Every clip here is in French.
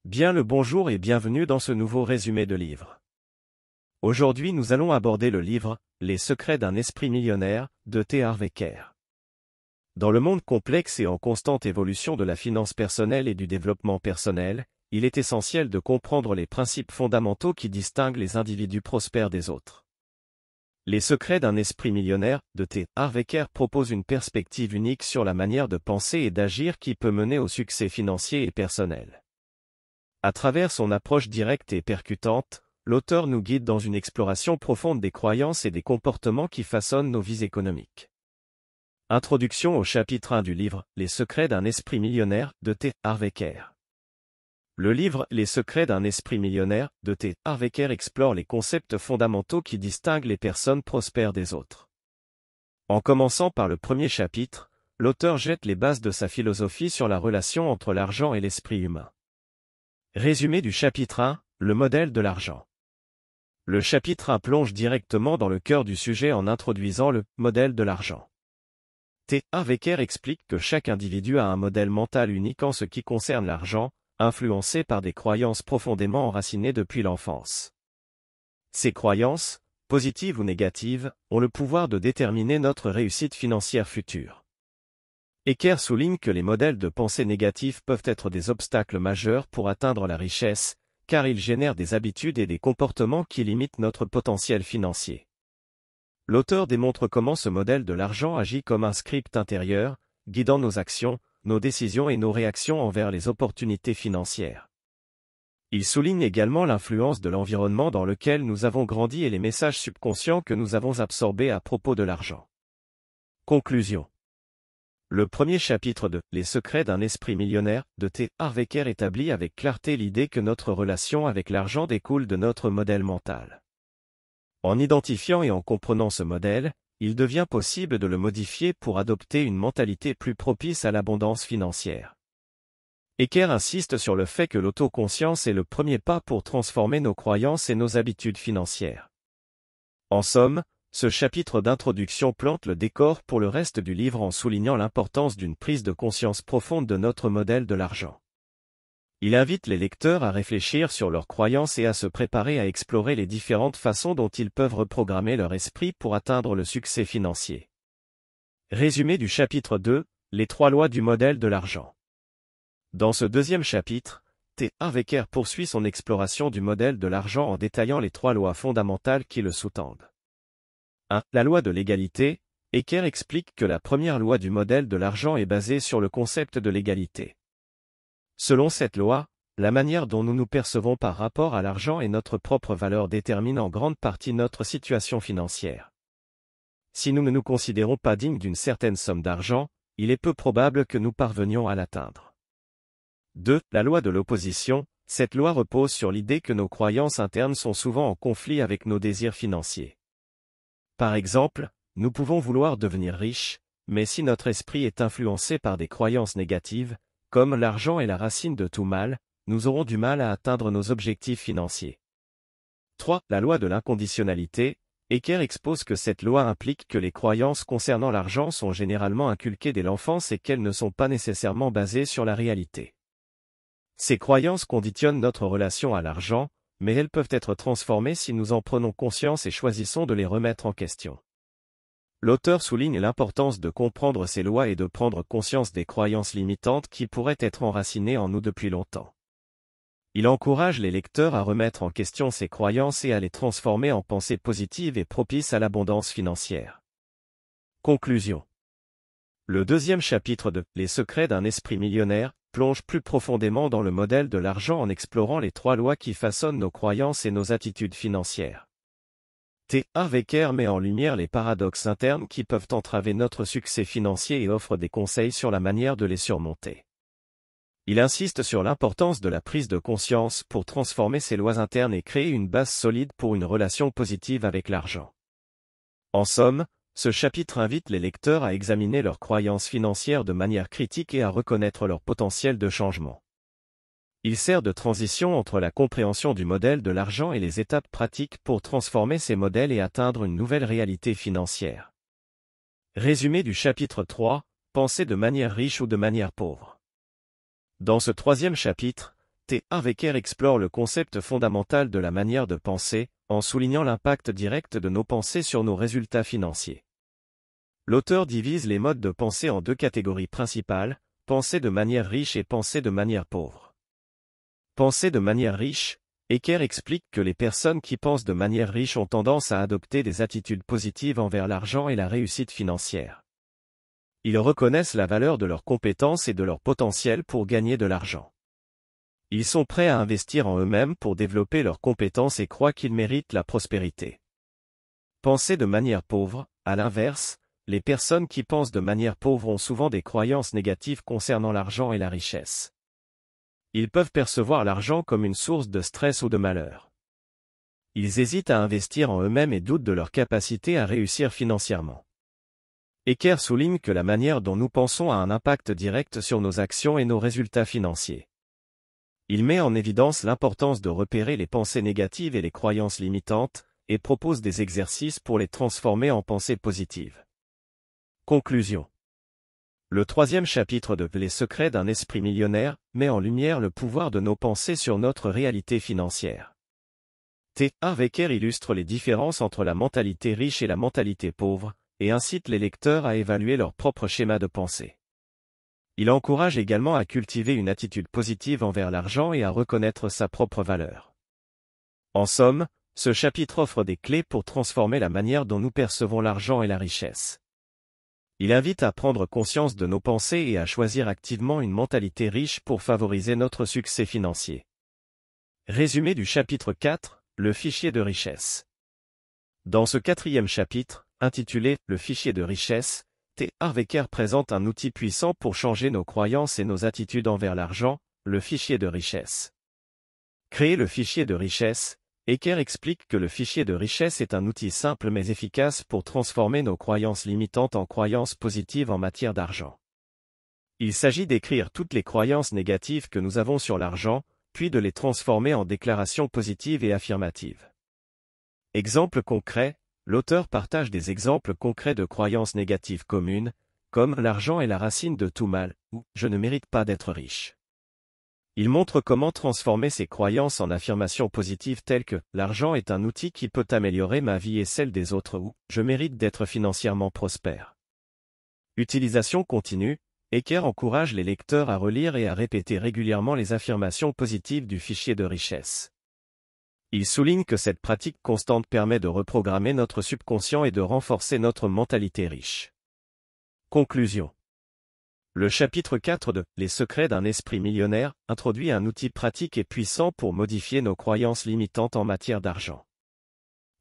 Bien le bonjour et bienvenue dans ce nouveau résumé de livre. Aujourd'hui nous allons aborder le livre « Les secrets d'un esprit millionnaire » de T. Harv Eker. Dans le monde complexe et en constante évolution de la finance personnelle et du développement personnel, il est essentiel de comprendre les principes fondamentaux qui distinguent les individus prospères des autres. Les secrets d'un esprit millionnaire de T. Harv Eker propose une perspective unique sur la manière de penser et d'agir qui peut mener au succès financier et personnel. À travers son approche directe et percutante, l'auteur nous guide dans une exploration profonde des croyances et des comportements qui façonnent nos vies économiques. Introduction au chapitre 1 du livre « Les secrets d'un esprit millionnaire » de T. Harv Eker. Le livre « Les secrets d'un esprit millionnaire » de T. Harv Eker explore les concepts fondamentaux qui distinguent les personnes prospères des autres. En commençant par le premier chapitre, l'auteur jette les bases de sa philosophie sur la relation entre l'argent et l'esprit humain. Résumé du chapitre 1, le modèle de l'argent. Le chapitre 1 plonge directement dans le cœur du sujet en introduisant le modèle de l'argent. T. Harv Eker explique que chaque individu a un modèle mental unique en ce qui concerne l'argent, influencé par des croyances profondément enracinées depuis l'enfance. Ces croyances, positives ou négatives, ont le pouvoir de déterminer notre réussite financière future. Eker souligne que les modèles de pensée négatifs peuvent être des obstacles majeurs pour atteindre la richesse, car ils génèrent des habitudes et des comportements qui limitent notre potentiel financier. L'auteur démontre comment ce modèle de l'argent agit comme un script intérieur, guidant nos actions, nos décisions et nos réactions envers les opportunités financières. Il souligne également l'influence de l'environnement dans lequel nous avons grandi et les messages subconscients que nous avons absorbés à propos de l'argent. Conclusion. Le premier chapitre de « Les secrets d'un esprit millionnaire » de T. Harv Eker établit avec clarté l'idée que notre relation avec l'argent découle de notre modèle mental. En identifiant et en comprenant ce modèle, il devient possible de le modifier pour adopter une mentalité plus propice à l'abondance financière. Eker insiste sur le fait que l'autoconscience est le premier pas pour transformer nos croyances et nos habitudes financières. En somme, ce chapitre d'introduction plante le décor pour le reste du livre en soulignant l'importance d'une prise de conscience profonde de notre modèle de l'argent. Il invite les lecteurs à réfléchir sur leurs croyances et à se préparer à explorer les différentes façons dont ils peuvent reprogrammer leur esprit pour atteindre le succès financier. Résumé du chapitre 2, les 3 lois du modèle de l'argent. Dans ce deuxième chapitre, T. Harv Eker poursuit son exploration du modèle de l'argent en détaillant les 3 lois fondamentales qui le sous-tendent. 1. La loi de l'égalité. Eker explique que la première loi du modèle de l'argent est basée sur le concept de l'égalité. Selon cette loi, la manière dont nous nous percevons par rapport à l'argent et notre propre valeur détermine en grande partie notre situation financière. Si nous ne nous considérons pas dignes d'une certaine somme d'argent, il est peu probable que nous parvenions à l'atteindre. 2. La loi de l'opposition. Cette loi repose sur l'idée que nos croyances internes sont souvent en conflit avec nos désirs financiers. Par exemple, nous pouvons vouloir devenir riches, mais si notre esprit est influencé par des croyances négatives, comme l'argent est la racine de tout mal, nous aurons du mal à atteindre nos objectifs financiers. 3. La loi de l'inconditionnalité. Eker expose que cette loi implique que les croyances concernant l'argent sont généralement inculquées dès l'enfance et qu'elles ne sont pas nécessairement basées sur la réalité. Ces croyances conditionnent notre relation à l'argent, mais elles peuvent être transformées si nous en prenons conscience et choisissons de les remettre en question. L'auteur souligne l'importance de comprendre ces lois et de prendre conscience des croyances limitantes qui pourraient être enracinées en nous depuis longtemps. Il encourage les lecteurs à remettre en question ces croyances et à les transformer en pensées positives et propices à l'abondance financière. Conclusion. Le deuxième chapitre de « Les secrets d'un esprit millionnaire » plonge plus profondément dans le modèle de l'argent en explorant les 3 lois qui façonnent nos croyances et nos attitudes financières. T. Harv Eker met en lumière les paradoxes internes qui peuvent entraver notre succès financier et offre des conseils sur la manière de les surmonter. Il insiste sur l'importance de la prise de conscience pour transformer ces lois internes et créer une base solide pour une relation positive avec l'argent. En somme, ce chapitre invite les lecteurs à examiner leurs croyances financières de manière critique et à reconnaître leur potentiel de changement. Il sert de transition entre la compréhension du modèle de l'argent et les étapes pratiques pour transformer ces modèles et atteindre une nouvelle réalité financière. Résumé du chapitre 3, penser de manière riche ou de manière pauvre. Dans ce troisième chapitre, T. Harv Eker explore le concept fondamental de la manière de penser, en soulignant l'impact direct de nos pensées sur nos résultats financiers. L'auteur divise les modes de pensée en deux catégories principales, penser de manière riche et penser de manière pauvre. Penser de manière riche, Eker explique que les personnes qui pensent de manière riche ont tendance à adopter des attitudes positives envers l'argent et la réussite financière. Ils reconnaissent la valeur de leurs compétences et de leur potentiel pour gagner de l'argent. Ils sont prêts à investir en eux-mêmes pour développer leurs compétences et croient qu'ils méritent la prospérité. Penser de manière pauvre, à l'inverse, les personnes qui pensent de manière pauvre ont souvent des croyances négatives concernant l'argent et la richesse. Ils peuvent percevoir l'argent comme une source de stress ou de malheur. Ils hésitent à investir en eux-mêmes et doutent de leur capacité à réussir financièrement. Eker souligne que la manière dont nous pensons a un impact direct sur nos actions et nos résultats financiers. Il met en évidence l'importance de repérer les pensées négatives et les croyances limitantes, et propose des exercices pour les transformer en pensées positives. Conclusion. Le troisième chapitre de Les secrets d'un esprit millionnaire met en lumière le pouvoir de nos pensées sur notre réalité financière. T. Harv Eker illustre les différences entre la mentalité riche et la mentalité pauvre, et incite les lecteurs à évaluer leur propre schéma de pensée. Il encourage également à cultiver une attitude positive envers l'argent et à reconnaître sa propre valeur. En somme, ce chapitre offre des clés pour transformer la manière dont nous percevons l'argent et la richesse. Il invite à prendre conscience de nos pensées et à choisir activement une mentalité riche pour favoriser notre succès financier. Résumé du chapitre 4, le fichier de richesse. Dans ce quatrième chapitre, intitulé « Le fichier de richesse », T. Harv Eker présente un outil puissant pour changer nos croyances et nos attitudes envers l'argent, le fichier de richesse. Créer le fichier de richesse, Eker explique que le fichier de richesse est un outil simple mais efficace pour transformer nos croyances limitantes en croyances positives en matière d'argent. Il s'agit d'écrire toutes les croyances négatives que nous avons sur l'argent, puis de les transformer en déclarations positives et affirmatives. Exemple concret. L'auteur partage des exemples concrets de croyances négatives communes, comme « l'argent est la racine de tout mal » ou « je ne mérite pas d'être riche ». Il montre comment transformer ces croyances en affirmations positives telles que « l'argent est un outil qui peut améliorer ma vie et celle des autres » ou « je mérite d'être financièrement prospère ». Utilisation continue, Eker encourage les lecteurs à relire et à répéter régulièrement les affirmations positives du fichier de richesse. Il souligne que cette pratique constante permet de reprogrammer notre subconscient et de renforcer notre mentalité riche. Conclusion. Le chapitre 4 de « Les secrets d'un esprit millionnaire » introduit un outil pratique et puissant pour modifier nos croyances limitantes en matière d'argent.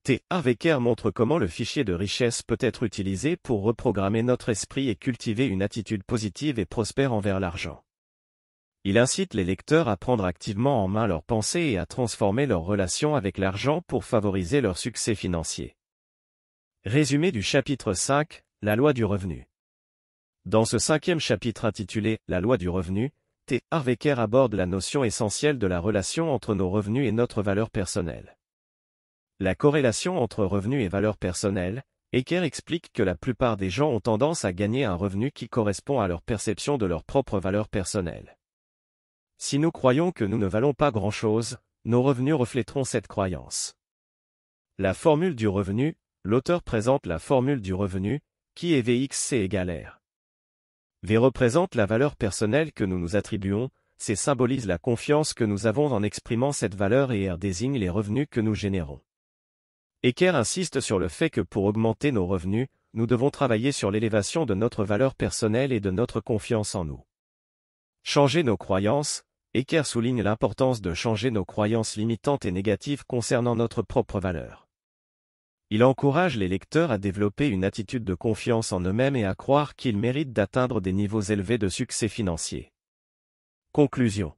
T. Harv Eker montre comment le fichier de richesse peut être utilisé pour reprogrammer notre esprit et cultiver une attitude positive et prospère envers l'argent. Il incite les lecteurs à prendre activement en main leurs pensées et à transformer leurs relations avec l'argent pour favoriser leur succès financier. Résumé du chapitre 5, la loi du revenu. Dans ce cinquième chapitre intitulé « La loi du revenu », T. Harv Eker aborde la notion essentielle de la relation entre nos revenus et notre valeur personnelle. La corrélation entre revenus et valeur personnelle, Eker explique que la plupart des gens ont tendance à gagner un revenu qui correspond à leur perception de leur propre valeur personnelle. Si nous croyons que nous ne valons pas grand-chose, nos revenus reflèteront cette croyance. La formule du revenu, l'auteur présente la formule du revenu, qui est VXC égale R. V représente la valeur personnelle que nous nous attribuons, C symbolise la confiance que nous avons en exprimant cette valeur et R désigne les revenus que nous générons. Eker insiste sur le fait que pour augmenter nos revenus, nous devons travailler sur l'élévation de notre valeur personnelle et de notre confiance en nous. Changer nos croyances, Eker souligne l'importance de changer nos croyances limitantes et négatives concernant notre propre valeur. Il encourage les lecteurs à développer une attitude de confiance en eux-mêmes et à croire qu'ils méritent d'atteindre des niveaux élevés de succès financier. Conclusion.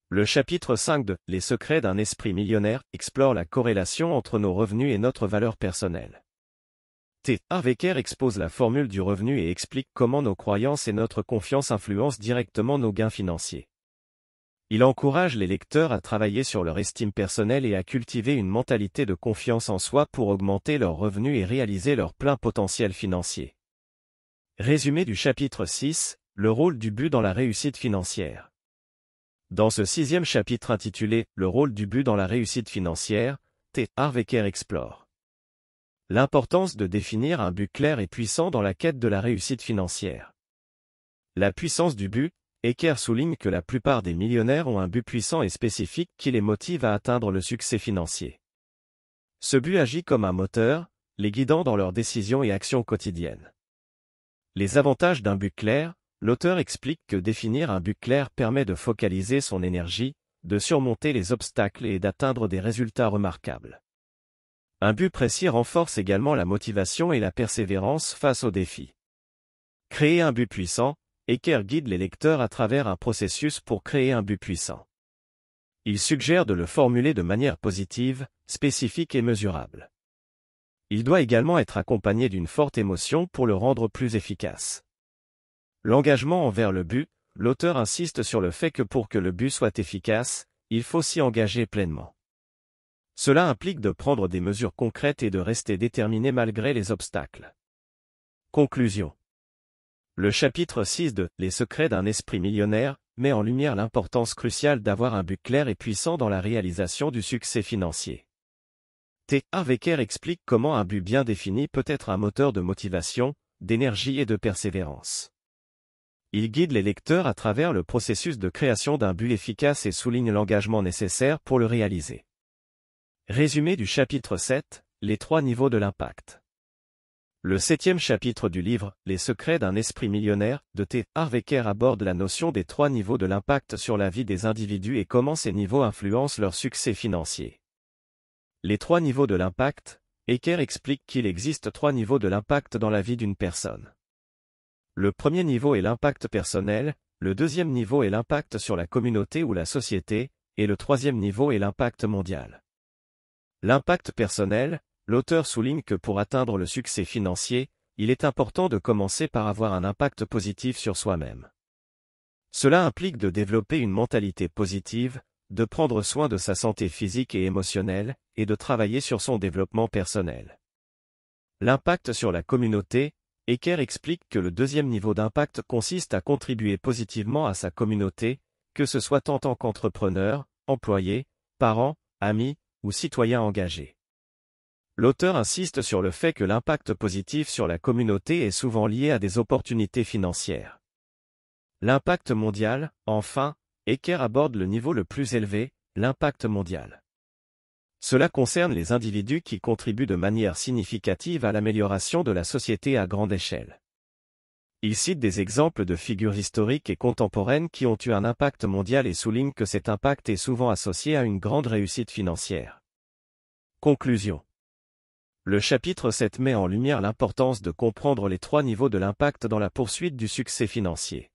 Le chapitre 5 de « Les secrets d'un esprit millionnaire » explore la corrélation entre nos revenus et notre valeur personnelle. T. Harv Eker expose la formule du revenu et explique comment nos croyances et notre confiance influencent directement nos gains financiers. Il encourage les lecteurs à travailler sur leur estime personnelle et à cultiver une mentalité de confiance en soi pour augmenter leurs revenus et réaliser leur plein potentiel financier. Résumé du chapitre 6, le rôle du but dans la réussite financière. Dans ce 6e chapitre intitulé « Le rôle du but dans la réussite financière », T. Harv Eker explore l'importance de définir un but clair et puissant dans la quête de la réussite financière. La puissance du but, Eker souligne que la plupart des millionnaires ont un but puissant et spécifique qui les motive à atteindre le succès financier. Ce but agit comme un moteur, les guidant dans leurs décisions et actions quotidiennes. Les avantages d'un but clair, l'auteur explique que définir un but clair permet de focaliser son énergie, de surmonter les obstacles et d'atteindre des résultats remarquables. Un but précis renforce également la motivation et la persévérance face aux défis. Créer un but puissant, Eker guide les lecteurs à travers un processus pour créer un but puissant. Il suggère de le formuler de manière positive, spécifique et mesurable. Il doit également être accompagné d'une forte émotion pour le rendre plus efficace. L'engagement envers le but, l'auteur insiste sur le fait que pour que le but soit efficace, il faut s'y engager pleinement. Cela implique de prendre des mesures concrètes et de rester déterminé malgré les obstacles. Conclusion. Le chapitre 6 de « Les secrets d'un esprit millionnaire » met en lumière l'importance cruciale d'avoir un but clair et puissant dans la réalisation du succès financier. T. Harv Eker explique comment un but bien défini peut être un moteur de motivation, d'énergie et de persévérance. Il guide les lecteurs à travers le processus de création d'un but efficace et souligne l'engagement nécessaire pour le réaliser. Résumé du chapitre 7, les 3 niveaux de l'impact. Le 7e chapitre du livre « Les secrets d'un esprit millionnaire » de T. Harv Eker aborde la notion des 3 niveaux de l'impact sur la vie des individus et comment ces niveaux influencent leur succès financier. Les 3 niveaux de l'impact, Eker explique qu'il existe 3 niveaux de l'impact dans la vie d'une personne. Le premier niveau est l'impact personnel, le deuxième niveau est l'impact sur la communauté ou la société, et le troisième niveau est l'impact mondial. L'impact personnel, l'auteur souligne que pour atteindre le succès financier, il est important de commencer par avoir un impact positif sur soi-même. Cela implique de développer une mentalité positive, de prendre soin de sa santé physique et émotionnelle, et de travailler sur son développement personnel. L'impact sur la communauté, Eker explique que le deuxième niveau d'impact consiste à contribuer positivement à sa communauté, que ce soit en tant qu'entrepreneur, employé, parent, ami, ou citoyen engagé. L'auteur insiste sur le fait que l'impact positif sur la communauté est souvent lié à des opportunités financières. L'impact mondial, enfin, Eker aborde le niveau le plus élevé, l'impact mondial. Cela concerne les individus qui contribuent de manière significative à l'amélioration de la société à grande échelle. Il cite des exemples de figures historiques et contemporaines qui ont eu un impact mondial et souligne que cet impact est souvent associé à une grande réussite financière. Conclusion. Le chapitre 7 met en lumière l'importance de comprendre les 3 niveaux de l'impact dans la poursuite du succès financier.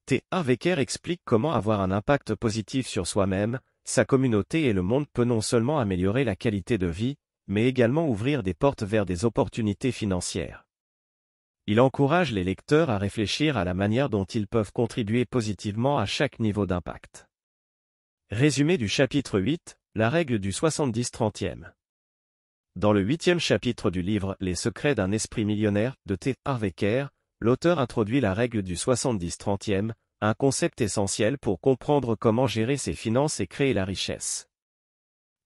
T. Harv Eker explique comment avoir un impact positif sur soi-même, sa communauté et le monde peut non seulement améliorer la qualité de vie, mais également ouvrir des portes vers des opportunités financières. Il encourage les lecteurs à réfléchir à la manière dont ils peuvent contribuer positivement à chaque niveau d'impact. Résumé du chapitre 8, la règle du 70-30e. Dans le 8e chapitre du livre « Les secrets d'un esprit millionnaire » de T. Harv Eker, l'auteur introduit la règle du 70-30e, un concept essentiel pour comprendre comment gérer ses finances et créer la richesse.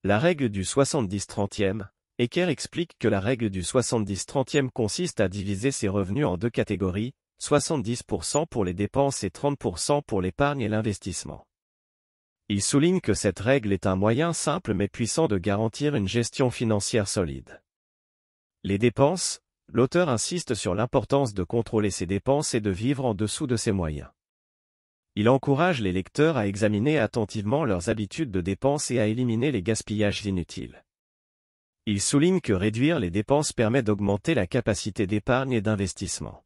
La règle du 70-30e, Eker explique que la règle du 70-30e consiste à diviser ses revenus en 2 catégories, 70% pour les dépenses et 30% pour l'épargne et l'investissement. Il souligne que cette règle est un moyen simple mais puissant de garantir une gestion financière solide. Les dépenses, l'auteur insiste sur l'importance de contrôler ses dépenses et de vivre en dessous de ses moyens. Il encourage les lecteurs à examiner attentivement leurs habitudes de dépenses et à éliminer les gaspillages inutiles. Il souligne que réduire les dépenses permet d'augmenter la capacité d'épargne et d'investissement.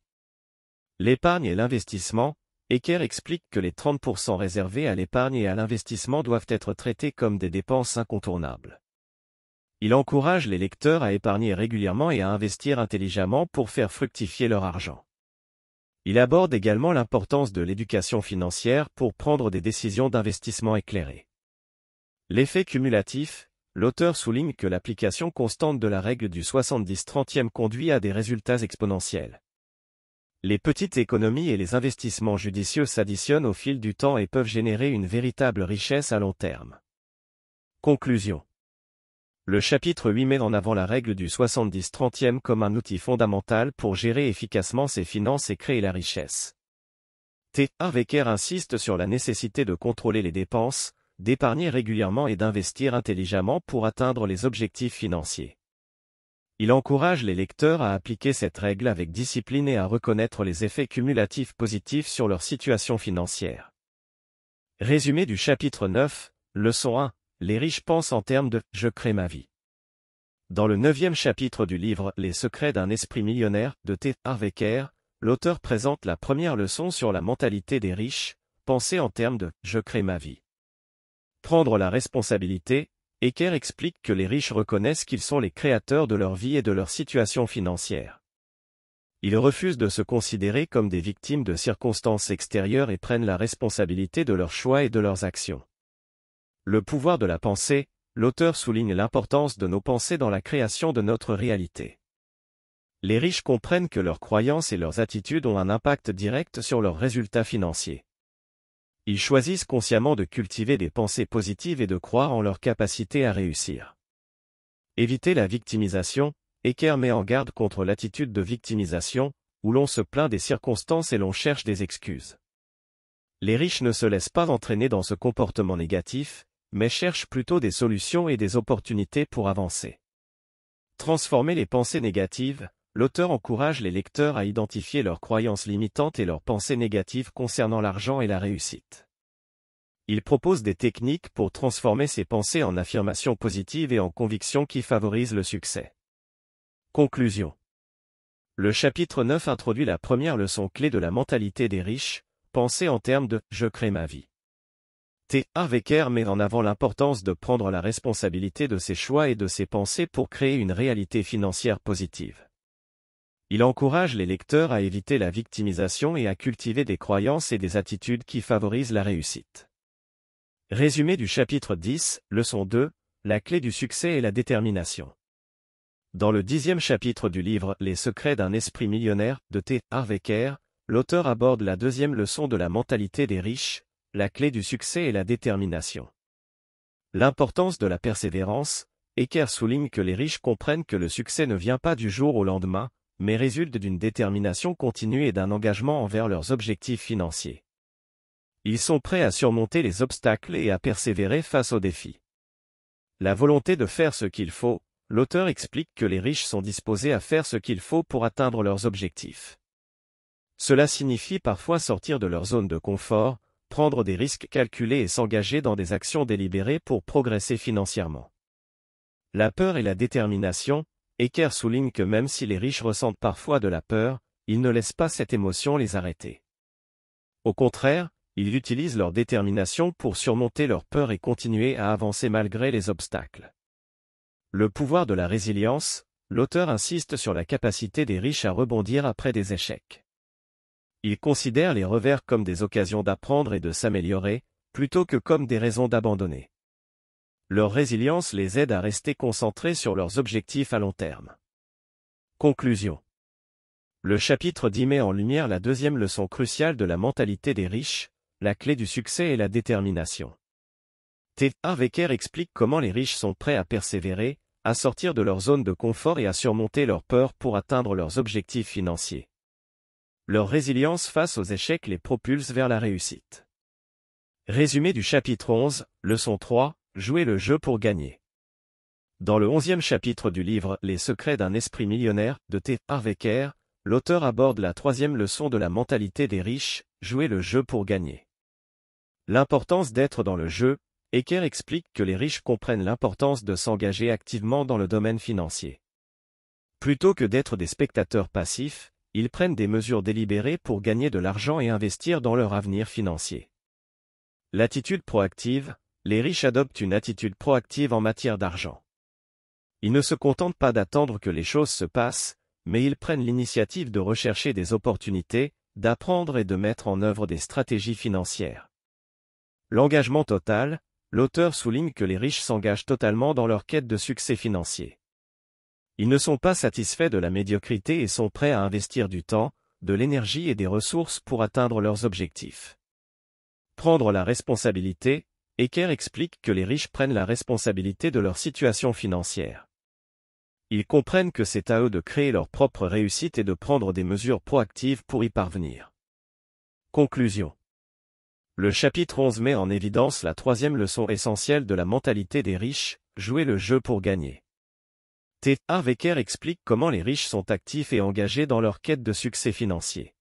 L'épargne et l'investissement, Eker explique que les 30% réservés à l'épargne et à l'investissement doivent être traités comme des dépenses incontournables. Il encourage les lecteurs à épargner régulièrement et à investir intelligemment pour faire fructifier leur argent. Il aborde également l'importance de l'éducation financière pour prendre des décisions d'investissement éclairées. L'effet cumulatif, l'auteur souligne que l'application constante de la règle du 70-30e conduit à des résultats exponentiels. Les petites économies et les investissements judicieux s'additionnent au fil du temps et peuvent générer une véritable richesse à long terme. Conclusion. Le chapitre 8 met en avant la règle du 70-30e comme un outil fondamental pour gérer efficacement ses finances et créer la richesse. T. Harv Eker insiste sur la nécessité de contrôler les dépenses, d'épargner régulièrement et d'investir intelligemment pour atteindre les objectifs financiers. Il encourage les lecteurs à appliquer cette règle avec discipline et à reconnaître les effets cumulatifs positifs sur leur situation financière. Résumé du chapitre 9, leçon 1. Les riches pensent en termes de « je crée ma vie ». Dans le 9e chapitre du livre « Les secrets d'un esprit millionnaire » de T. Harv Eker, l'auteur présente la première leçon sur la mentalité des riches, penser en termes de « je crée ma vie ». Prendre la responsabilité, Eker explique que les riches reconnaissent qu'ils sont les créateurs de leur vie et de leur situation financière. Ils refusent de se considérer comme des victimes de circonstances extérieures et prennent la responsabilité de leurs choix et de leurs actions. Le pouvoir de la pensée, l'auteur souligne l'importance de nos pensées dans la création de notre réalité. Les riches comprennent que leurs croyances et leurs attitudes ont un impact direct sur leurs résultats financiers. Ils choisissent consciemment de cultiver des pensées positives et de croire en leur capacité à réussir. Éviter la victimisation, Eker met en garde contre l'attitude de victimisation, où l'on se plaint des circonstances et l'on cherche des excuses. Les riches ne se laissent pas entraîner dans ce comportement négatif, mais cherchent plutôt des solutions et des opportunités pour avancer. Transformer les pensées négatives, l'auteur encourage les lecteurs à identifier leurs croyances limitantes et leurs pensées négatives concernant l'argent et la réussite. Il propose des techniques pour transformer ces pensées en affirmations positives et en convictions qui favorisent le succès. Conclusion. Le chapitre 9 introduit la première leçon clé de la mentalité des riches, penser en termes de « je crée ma vie ». T. Harv Eker met en avant l'importance de prendre la responsabilité de ses choix et de ses pensées pour créer une réalité financière positive. Il encourage les lecteurs à éviter la victimisation et à cultiver des croyances et des attitudes qui favorisent la réussite. Résumé du chapitre 10, leçon 2, la clé du succès est la détermination. Dans le 10e chapitre du livre « Les secrets d'un esprit millionnaire » de T. Harv Eker, l'auteur aborde la deuxième leçon de la mentalité des riches, la clé du succès est la détermination. L'importance de la persévérance, Eker souligne que les riches comprennent que le succès ne vient pas du jour au lendemain, mais résulte d'une détermination continue et d'un engagement envers leurs objectifs financiers. Ils sont prêts à surmonter les obstacles et à persévérer face aux défis. La volonté de faire ce qu'il faut, l'auteur explique que les riches sont disposés à faire ce qu'il faut pour atteindre leurs objectifs. Cela signifie parfois sortir de leur zone de confort, prendre des risques calculés et s'engager dans des actions délibérées pour progresser financièrement. La peur et la détermination, Eker souligne que même si les riches ressentent parfois de la peur, ils ne laissent pas cette émotion les arrêter. Au contraire, ils utilisent leur détermination pour surmonter leur peur et continuer à avancer malgré les obstacles. Le pouvoir de la résilience, l'auteur insiste sur la capacité des riches à rebondir après des échecs. Il considère les revers comme des occasions d'apprendre et de s'améliorer, plutôt que comme des raisons d'abandonner. Leur résilience les aide à rester concentrés sur leurs objectifs à long terme. Conclusion. Le chapitre 10 met en lumière la deuxième leçon cruciale de la mentalité des riches, la clé du succès est la détermination. T. Harv Eker explique comment les riches sont prêts à persévérer, à sortir de leur zone de confort et à surmonter leurs peurs pour atteindre leurs objectifs financiers. Leur résilience face aux échecs les propulse vers la réussite. Résumé du chapitre 11, leçon 3, jouer le jeu pour gagner. Dans le 11e chapitre du livre « Les secrets d'un esprit millionnaire » de T. Harv Eker, l'auteur aborde la troisième leçon de la mentalité des riches, jouer le jeu pour gagner. L'importance d'être dans le jeu, Eker explique que les riches comprennent l'importance de s'engager activement dans le domaine financier. Plutôt que d'être des spectateurs passifs, ils prennent des mesures délibérées pour gagner de l'argent et investir dans leur avenir financier. L'attitude proactive, les riches adoptent une attitude proactive en matière d'argent. Ils ne se contentent pas d'attendre que les choses se passent, mais ils prennent l'initiative de rechercher des opportunités, d'apprendre et de mettre en œuvre des stratégies financières. L'engagement total, l'auteur souligne que les riches s'engagent totalement dans leur quête de succès financier. Ils ne sont pas satisfaits de la médiocrité et sont prêts à investir du temps, de l'énergie et des ressources pour atteindre leurs objectifs. Prendre la responsabilité, Eker explique que les riches prennent la responsabilité de leur situation financière. Ils comprennent que c'est à eux de créer leur propre réussite et de prendre des mesures proactives pour y parvenir. Conclusion. Le chapitre 11 met en évidence la troisième leçon essentielle de la mentalité des riches, jouer le jeu pour gagner. T. Harv Eker explique comment les riches sont actifs et engagés dans leur quête de succès financier.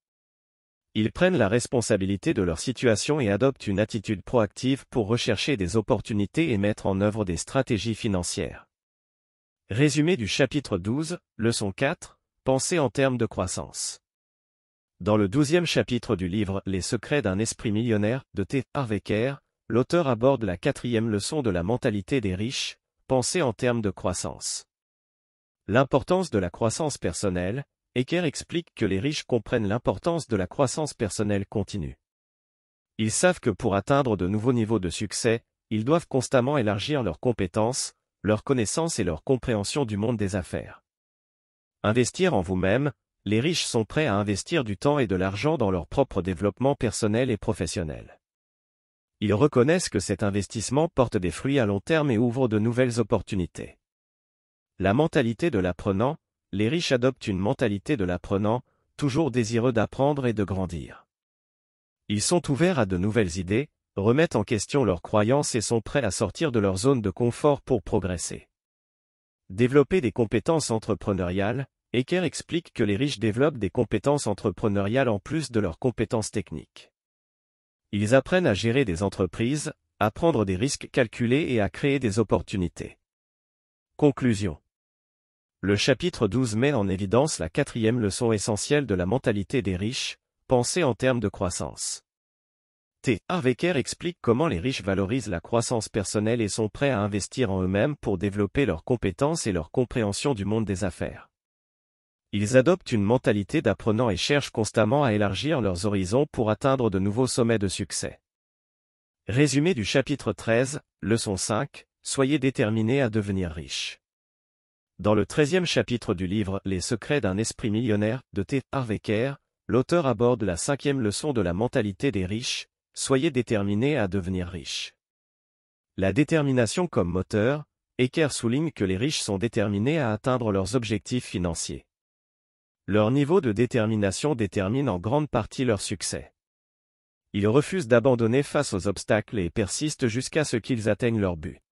Ils prennent la responsabilité de leur situation et adoptent une attitude proactive pour rechercher des opportunités et mettre en œuvre des stratégies financières. Résumé du chapitre 12, leçon 4, penser en termes de croissance. Dans le 12e chapitre du livre Les secrets d'un esprit millionnaire de T. Harv Eker, l'auteur aborde la 4e leçon de la mentalité des riches, penser en termes de croissance. L'importance de la croissance personnelle, Eker explique que les riches comprennent l'importance de la croissance personnelle continue. Ils savent que pour atteindre de nouveaux niveaux de succès, ils doivent constamment élargir leurs compétences, leurs connaissances et leur compréhension du monde des affaires. Investir en vous-même, les riches sont prêts à investir du temps et de l'argent dans leur propre développement personnel et professionnel. Ils reconnaissent que cet investissement porte des fruits à long terme et ouvre de nouvelles opportunités. La mentalité de l'apprenant, les riches adoptent une mentalité de l'apprenant, toujours désireux d'apprendre et de grandir. Ils sont ouverts à de nouvelles idées, remettent en question leurs croyances et sont prêts à sortir de leur zone de confort pour progresser. Développer des compétences entrepreneuriales, Eker explique que les riches développent des compétences entrepreneuriales en plus de leurs compétences techniques. Ils apprennent à gérer des entreprises, à prendre des risques calculés et à créer des opportunités. Conclusion. Le chapitre 12 met en évidence la 4e leçon essentielle de la mentalité des riches, penser en termes de croissance. T. Harv Eker explique comment les riches valorisent la croissance personnelle et sont prêts à investir en eux-mêmes pour développer leurs compétences et leur compréhension du monde des affaires. Ils adoptent une mentalité d'apprenant et cherchent constamment à élargir leurs horizons pour atteindre de nouveaux sommets de succès. Résumé du chapitre 13, leçon 5, soyez déterminés à devenir riches. Dans le 13e chapitre du livre Les secrets d'un esprit millionnaire de T. Harv Eker, l'auteur aborde la 5e leçon de la mentalité des riches, soyez déterminés à devenir riches. La détermination comme moteur, Eker souligne que les riches sont déterminés à atteindre leurs objectifs financiers. Leur niveau de détermination détermine en grande partie leur succès. Ils refusent d'abandonner face aux obstacles et persistent jusqu'à ce qu'ils atteignent leur but.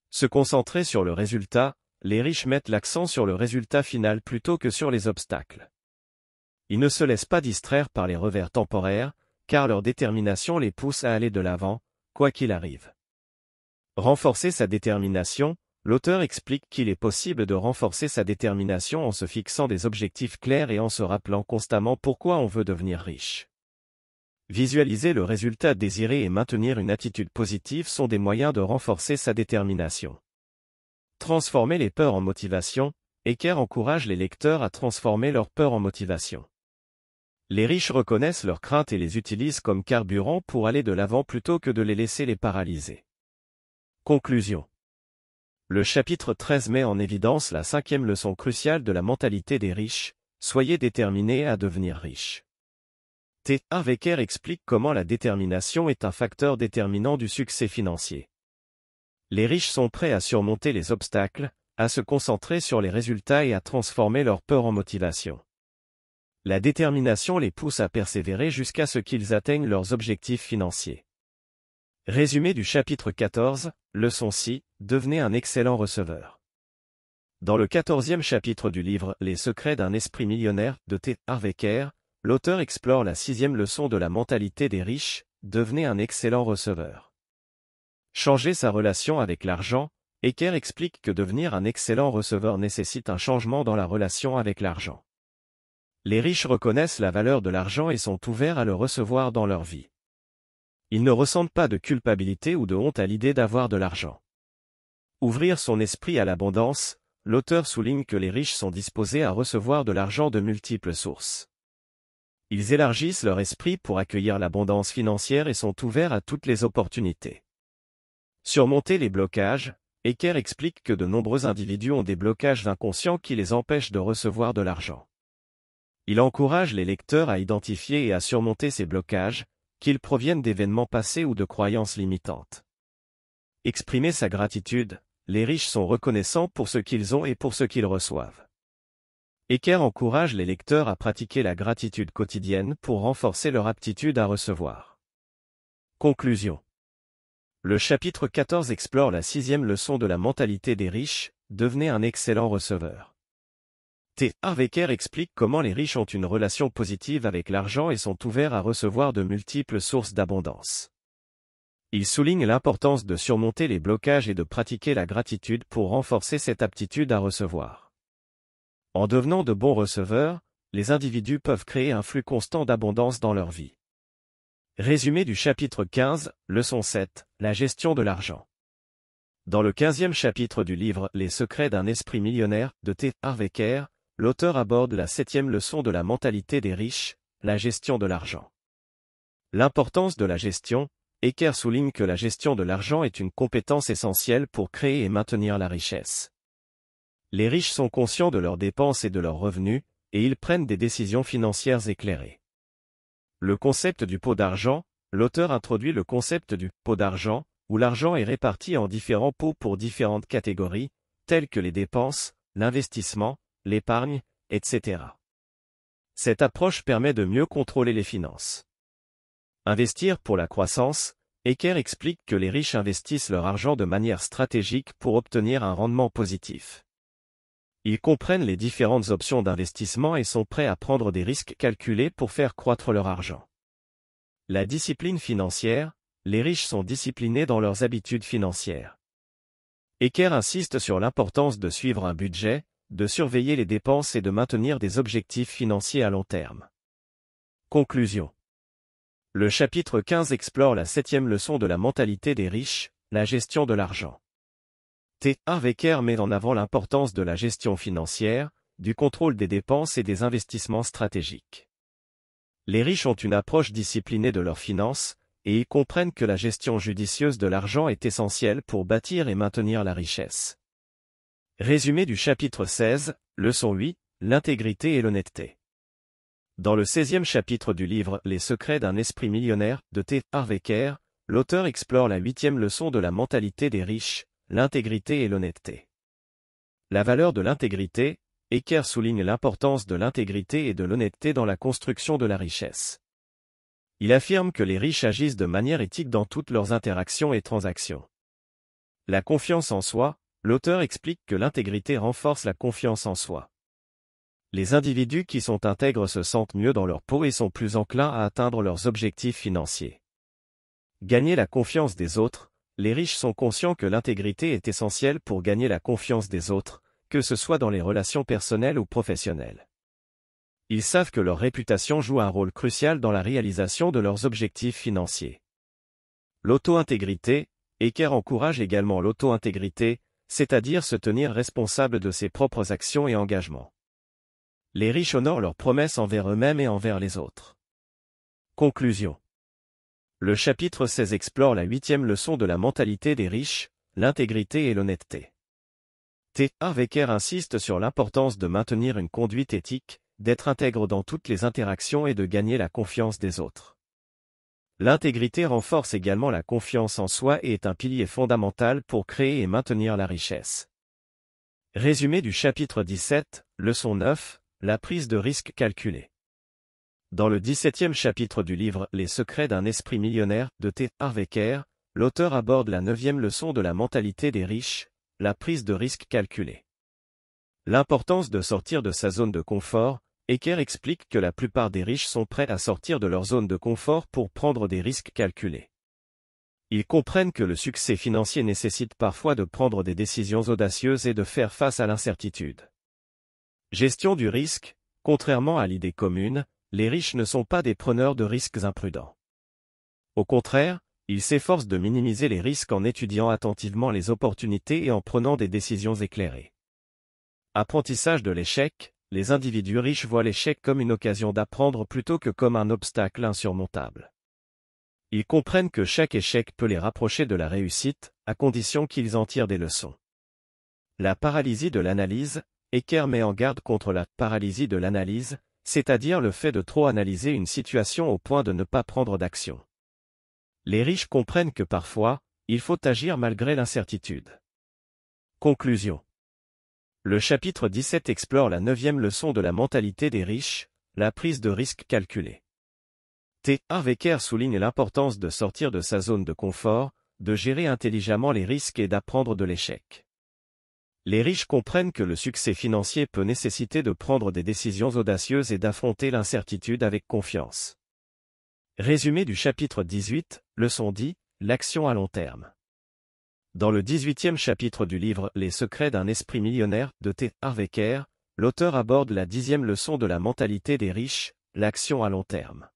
Se concentrer sur le résultat, les riches mettent l'accent sur le résultat final plutôt que sur les obstacles. Ils ne se laissent pas distraire par les revers temporaires, car leur détermination les pousse à aller de l'avant, quoi qu'il arrive. Renforcer sa détermination, l'auteur explique qu'il est possible de renforcer sa détermination en se fixant des objectifs clairs et en se rappelant constamment pourquoi on veut devenir riche. Visualiser le résultat désiré et maintenir une attitude positive sont des moyens de renforcer sa détermination. Transformer les peurs en motivation, Eker encourage les lecteurs à transformer leurs peurs en motivation. Les riches reconnaissent leurs craintes et les utilisent comme carburant pour aller de l'avant plutôt que de les laisser les paralyser. Conclusion. Le chapitre 13 met en évidence la 5e leçon cruciale de la mentalité des riches, soyez déterminés à devenir riches. T. Harv Eker explique comment la détermination est un facteur déterminant du succès financier. Les riches sont prêts à surmonter les obstacles, à se concentrer sur les résultats et à transformer leur peur en motivation. La détermination les pousse à persévérer jusqu'à ce qu'ils atteignent leurs objectifs financiers. Résumé du chapitre 14, leçon 6, devenez un excellent receveur. Dans le 14e chapitre du livre Les secrets d'un esprit millionnaire de T. Harv Eker, l'auteur explore la 6e leçon de la mentalité des riches, devenez un excellent receveur. Changer sa relation avec l'argent, Eker explique que devenir un excellent receveur nécessite un changement dans la relation avec l'argent. Les riches reconnaissent la valeur de l'argent et sont ouverts à le recevoir dans leur vie. Ils ne ressentent pas de culpabilité ou de honte à l'idée d'avoir de l'argent. Ouvrir son esprit à l'abondance, l'auteur souligne que les riches sont disposés à recevoir de l'argent de multiples sources. Ils élargissent leur esprit pour accueillir l'abondance financière et sont ouverts à toutes les opportunités. Surmonter les blocages, Eker explique que de nombreux individus ont des blocages inconscients qui les empêchent de recevoir de l'argent. Il encourage les lecteurs à identifier et à surmonter ces blocages, qu'ils proviennent d'événements passés ou de croyances limitantes. Exprimer sa gratitude, les riches sont reconnaissants pour ce qu'ils ont et pour ce qu'ils reçoivent. Eker encourage les lecteurs à pratiquer la gratitude quotidienne pour renforcer leur aptitude à recevoir. Conclusion. Le chapitre 14 explore la 6e leçon de la mentalité des riches, devenez un excellent receveur. T. Harv Eker explique comment les riches ont une relation positive avec l'argent et sont ouverts à recevoir de multiples sources d'abondance. Il souligne l'importance de surmonter les blocages et de pratiquer la gratitude pour renforcer cette aptitude à recevoir. En devenant de bons receveurs, les individus peuvent créer un flux constant d'abondance dans leur vie. Résumé du chapitre 15, leçon 7, la gestion de l'argent. Dans le 15e chapitre du livre Les secrets d'un esprit millionnaire de T. Harv Eker, l'auteur aborde la 7e leçon de la mentalité des riches, la gestion de l'argent. L'importance de la gestion, Eker souligne que la gestion de l'argent est une compétence essentielle pour créer et maintenir la richesse. Les riches sont conscients de leurs dépenses et de leurs revenus, et ils prennent des décisions financières éclairées. Le concept du pot d'argent, l'auteur introduit le concept du pot d'argent, où l'argent est réparti en différents pots pour différentes catégories, telles que les dépenses, l'investissement, l'épargne, etc. Cette approche permet de mieux contrôler les finances. Investir pour la croissance, Eker explique que les riches investissent leur argent de manière stratégique pour obtenir un rendement positif. Ils comprennent les différentes options d'investissement et sont prêts à prendre des risques calculés pour faire croître leur argent. La discipline financière, les riches sont disciplinés dans leurs habitudes financières. Eker insiste sur l'importance de suivre un budget, de surveiller les dépenses et de maintenir des objectifs financiers à long terme. Conclusion. Le chapitre 15 explore la 7e leçon de la mentalité des riches, la gestion de l'argent. T. Harv Eker met en avant l'importance de la gestion financière, du contrôle des dépenses et des investissements stratégiques. Les riches ont une approche disciplinée de leurs finances, et ils comprennent que la gestion judicieuse de l'argent est essentielle pour bâtir et maintenir la richesse. Résumé du chapitre 16, leçon 8, l'intégrité et l'honnêteté. Dans le 16e chapitre du livre Les secrets d'un esprit millionnaire de T. Harv Eker, l'auteur explore la 8e leçon de la mentalité des riches, l'intégrité et l'honnêteté. La valeur de l'intégrité, Eker souligne l'importance de l'intégrité et de l'honnêteté dans la construction de la richesse. Il affirme que les riches agissent de manière éthique dans toutes leurs interactions et transactions. La confiance en soi, l'auteur explique que l'intégrité renforce la confiance en soi. Les individus qui sont intègres se sentent mieux dans leur peau et sont plus enclins à atteindre leurs objectifs financiers. Gagner la confiance des autres, les riches sont conscients que l'intégrité est essentielle pour gagner la confiance des autres, que ce soit dans les relations personnelles ou professionnelles. Ils savent que leur réputation joue un rôle crucial dans la réalisation de leurs objectifs financiers. L'auto-intégrité, Eker encourage également l'auto-intégrité, c'est-à-dire se tenir responsable de ses propres actions et engagements. Les riches honorent leurs promesses envers eux-mêmes et envers les autres. Conclusion. Le chapitre 16 explore la 8e leçon de la mentalité des riches, l'intégrité et l'honnêteté. T. Harv Eker insiste sur l'importance de maintenir une conduite éthique, d'être intègre dans toutes les interactions et de gagner la confiance des autres. L'intégrité renforce également la confiance en soi et est un pilier fondamental pour créer et maintenir la richesse. Résumé du chapitre 17, leçon 9, la prise de risque calculée. Dans le 17e chapitre du livre Les secrets d'un esprit millionnaire de T. Harv Eker, l'auteur aborde la 9e leçon de la mentalité des riches, la prise de risque calculée. L'importance de sortir de sa zone de confort, Eker explique que la plupart des riches sont prêts à sortir de leur zone de confort pour prendre des risques calculés. Ils comprennent que le succès financier nécessite parfois de prendre des décisions audacieuses et de faire face à l'incertitude. Gestion du risque, contrairement à l'idée commune, les riches ne sont pas des preneurs de risques imprudents. Au contraire, ils s'efforcent de minimiser les risques en étudiant attentivement les opportunités et en prenant des décisions éclairées. Apprentissage de l'échec, les individus riches voient l'échec comme une occasion d'apprendre plutôt que comme un obstacle insurmontable. Ils comprennent que chaque échec peut les rapprocher de la réussite, à condition qu'ils en tirent des leçons. La paralysie de l'analyse, Eker met en garde contre la paralysie de l'analyse, c'est-à-dire le fait de trop analyser une situation au point de ne pas prendre d'action. Les riches comprennent que parfois, il faut agir malgré l'incertitude. Conclusion. Le chapitre 17 explore la 9e leçon de la mentalité des riches, la prise de risque calculée. T. Harv Eker souligne l'importance de sortir de sa zone de confort, de gérer intelligemment les risques et d'apprendre de l'échec. Les riches comprennent que le succès financier peut nécessiter de prendre des décisions audacieuses et d'affronter l'incertitude avec confiance. Résumé du chapitre 18, leçon 10, l'action à long terme. Dans le 18e chapitre du livre « Les secrets d'un esprit millionnaire » de T. Harv Eker, l'auteur aborde la 10e leçon de la mentalité des riches, l'action à long terme.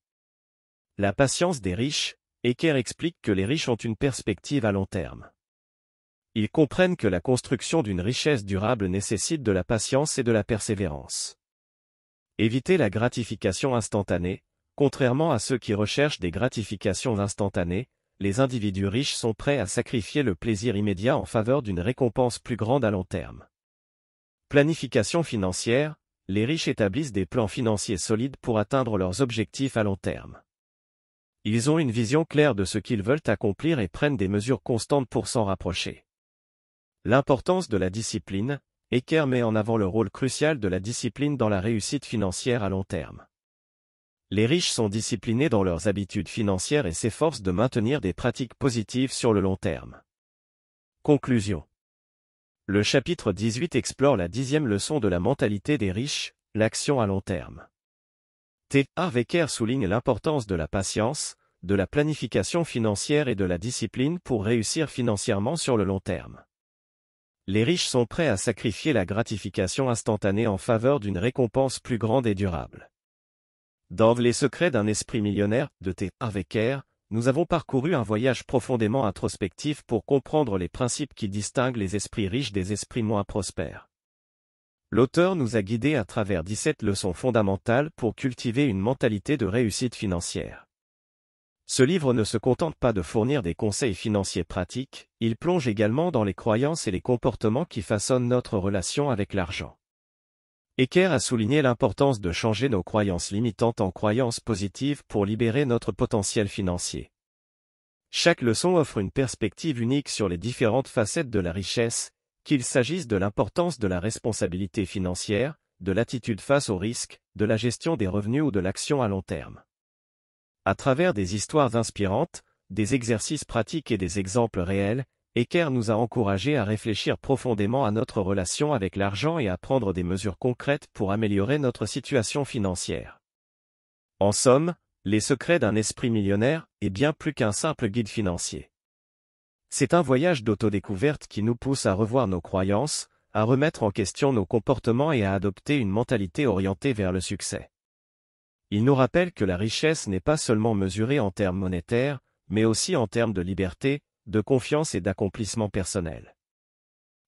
La patience des riches, Eker explique que les riches ont une perspective à long terme. Ils comprennent que la construction d'une richesse durable nécessite de la patience et de la persévérance. Éviter la gratification instantanée, contrairement à ceux qui recherchent des gratifications instantanées, les individus riches sont prêts à sacrifier le plaisir immédiat en faveur d'une récompense plus grande à long terme. Planification financière, les riches établissent des plans financiers solides pour atteindre leurs objectifs à long terme. Ils ont une vision claire de ce qu'ils veulent accomplir et prennent des mesures constantes pour s'en rapprocher. L'importance de la discipline, Eker met en avant le rôle crucial de la discipline dans la réussite financière à long terme. Les riches sont disciplinés dans leurs habitudes financières et s'efforcent de maintenir des pratiques positives sur le long terme. Conclusion. Le chapitre 18 explore la 10e leçon de la mentalité des riches, l'action à long terme. T. Harv Eker souligne l'importance de la patience, de la planification financière et de la discipline pour réussir financièrement sur le long terme. Les riches sont prêts à sacrifier la gratification instantanée en faveur d'une récompense plus grande et durable. Dans Les secrets d'un esprit millionnaire, de T. Harv Eker, nous avons parcouru un voyage profondément introspectif pour comprendre les principes qui distinguent les esprits riches des esprits moins prospères. L'auteur nous a guidés à travers 17 leçons fondamentales pour cultiver une mentalité de réussite financière. Ce livre ne se contente pas de fournir des conseils financiers pratiques, il plonge également dans les croyances et les comportements qui façonnent notre relation avec l'argent. Eker a souligné l'importance de changer nos croyances limitantes en croyances positives pour libérer notre potentiel financier. Chaque leçon offre une perspective unique sur les différentes facettes de la richesse, qu'il s'agisse de l'importance de la responsabilité financière, de l'attitude face aux risques, de la gestion des revenus ou de l'action à long terme. À travers des histoires inspirantes, des exercices pratiques et des exemples réels, Eker nous a encouragés à réfléchir profondément à notre relation avec l'argent et à prendre des mesures concrètes pour améliorer notre situation financière. En somme, Les secrets d'un esprit millionnaire est bien plus qu'un simple guide financier. C'est un voyage d'autodécouverte qui nous pousse à revoir nos croyances, à remettre en question nos comportements et à adopter une mentalité orientée vers le succès. Il nous rappelle que la richesse n'est pas seulement mesurée en termes monétaires, mais aussi en termes de liberté, de confiance et d'accomplissement personnel.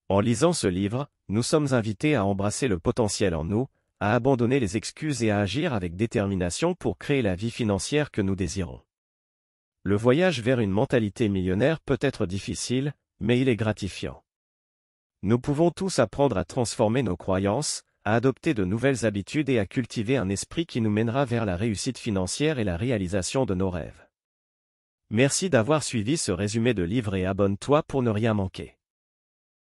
En lisant ce livre, nous sommes invités à embrasser le potentiel en nous, à abandonner les excuses et à agir avec détermination pour créer la vie financière que nous désirons. Le voyage vers une mentalité millionnaire peut être difficile, mais il est gratifiant. Nous pouvons tous apprendre à transformer nos croyances, à adopter de nouvelles habitudes et à cultiver un esprit qui nous mènera vers la réussite financière et la réalisation de nos rêves. Merci d'avoir suivi ce résumé de livre et abonne-toi pour ne rien manquer.